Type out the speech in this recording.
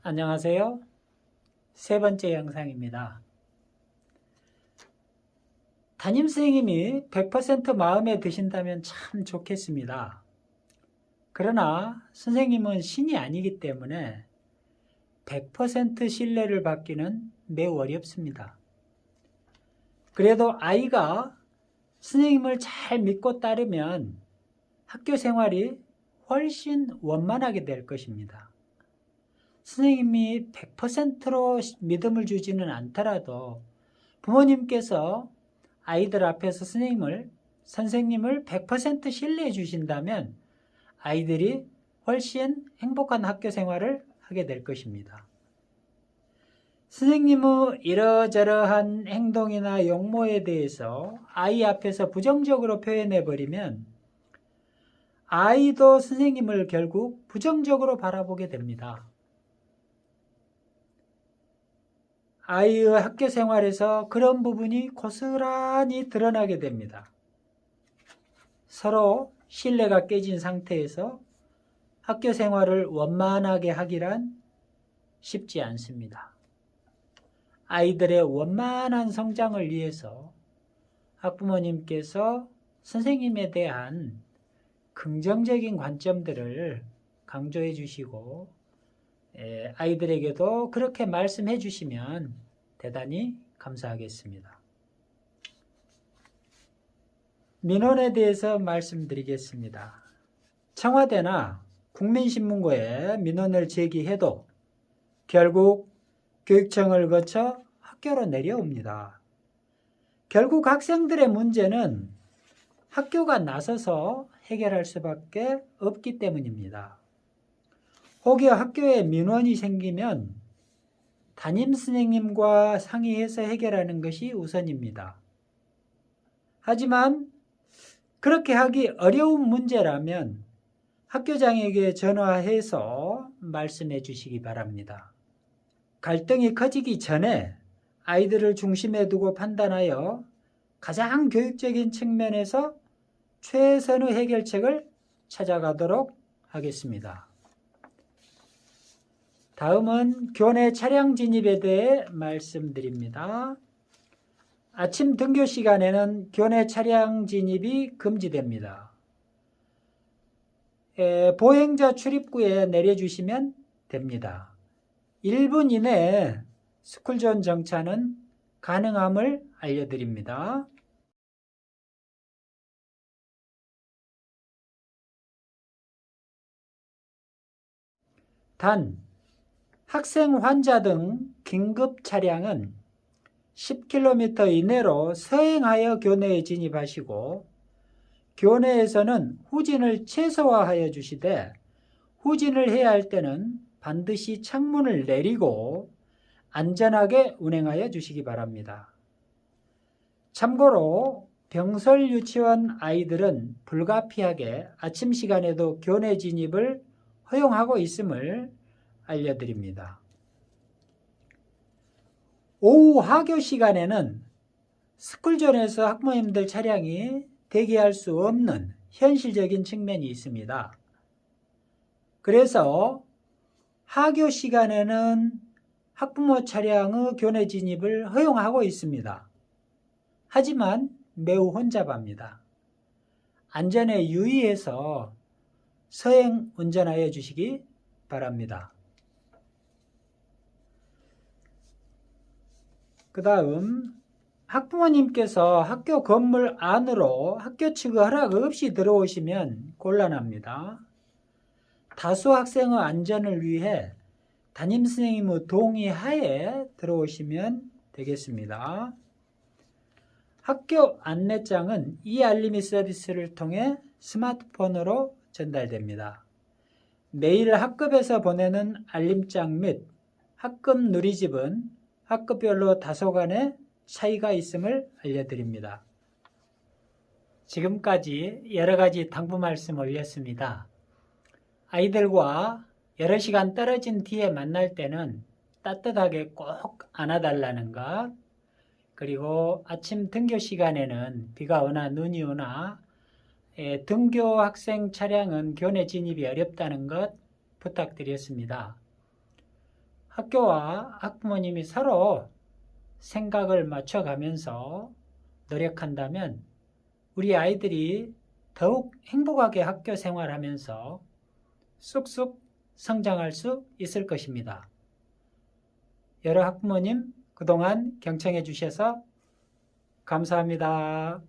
안녕하세요. 세 번째 영상입니다. 담임선생님이 100% 마음에 드신다면 참 좋겠습니다. 그러나 선생님은 신이 아니기 때문에 100% 신뢰를 받기는 매우 어렵습니다. 그래도 아이가 선생님을 잘 믿고 따르면 학교 생활이 훨씬 원만하게 될 것입니다. 선생님이 100%로 믿음을 주지는 않더라도 부모님께서 아이들 앞에서 선생님을 100% 신뢰해 주신다면 아이들이 훨씬 행복한 학교 생활을 하게 될 것입니다. 선생님의 이러저러한 행동이나 용모에 대해서 아이 앞에서 부정적으로 표현해 버리면 아이도 선생님을 결국 부정적으로 바라보게 됩니다. 아이의 학교 생활에서 그런 부분이 고스란히 드러나게 됩니다. 서로 신뢰가 깨진 상태에서 학교 생활을 원만하게 하기란 쉽지 않습니다. 아이들의 원만한 성장을 위해서 학부모님께서 선생님에 대한 긍정적인 관점들을 강조해 주시고 아이들에게도 그렇게 말씀해 주시면 대단히 감사하겠습니다. 민원에 대해서 말씀드리겠습니다. 청와대나 국민신문고에 민원을 제기해도 결국 교육청을 거쳐 학교로 내려옵니다. 결국 학생들의 문제는 학교가 나서서 해결할 수밖에 없기 때문입니다. 혹여 학교에 민원이 생기면 담임선생님과 상의해서 해결하는 것이 우선입니다. 하지만 그렇게 하기 어려운 문제라면 학교장에게 전화해서 말씀해 주시기 바랍니다. 갈등이 커지기 전에 아이들을 중심에 두고 판단하여 가장 교육적인 측면에서 최선의 해결책을 찾아가도록 하겠습니다. 다음은 교내 차량 진입에 대해 말씀드립니다. 아침 등교 시간에는 교내 차량 진입이 금지됩니다. 보행자 출입구에 내려주시면 됩니다. 1분 이내에 스쿨존 정차는 가능함을 알려드립니다. 단, 학생 환자 등 긴급 차량은 10km 이내로 서행하여 교내에 진입하시고 교내에서는 후진을 최소화하여 주시되 후진을 해야 할 때는 반드시 창문을 내리고 안전하게 운행하여 주시기 바랍니다. 참고로 병설 유치원 아이들은 불가피하게 아침 시간에도 교내 진입을 허용하고 있음을 알려드립니다. 오후 하교 시간에는 스쿨존에서 학부모님들 차량이 대기할 수 없는 현실적인 측면이 있습니다. 그래서 하교 시간에는 학부모 차량의 교내 진입을 허용하고 있습니다. 하지만 매우 혼잡합니다. 안전에 유의해서 서행 운전하여 주시기 바랍니다. 그 다음 학부모님께서 학교 건물 안으로 학교 측의 허락 없이 들어오시면 곤란합니다. 다수 학생의 안전을 위해 담임선생님의 동의하에 들어오시면 되겠습니다. 학교 안내장은 이 알림이 서비스를 통해 스마트폰으로 전달됩니다. 매일 학급에서 보내는 알림장 및 학급 누리집은 학급별로 다소간의 차이가 있음을 알려드립니다. 지금까지 여러 가지 당부 말씀 올렸습니다. 아이들과 여러 시간 떨어진 뒤에 만날 때는 따뜻하게 꼭 안아달라는 것, 그리고 아침 등교 시간에는 비가 오나 눈이 오나 등교 학생 차량은 교내 진입이 어렵다는 것 부탁드렸습니다. 학교와 학부모님이 서로 생각을 맞춰가면서 노력한다면 우리 아이들이 더욱 행복하게 학교 생활하면서 쑥쑥 성장할 수 있을 것입니다. 여러 학부모님 그동안 경청해 주셔서 감사합니다.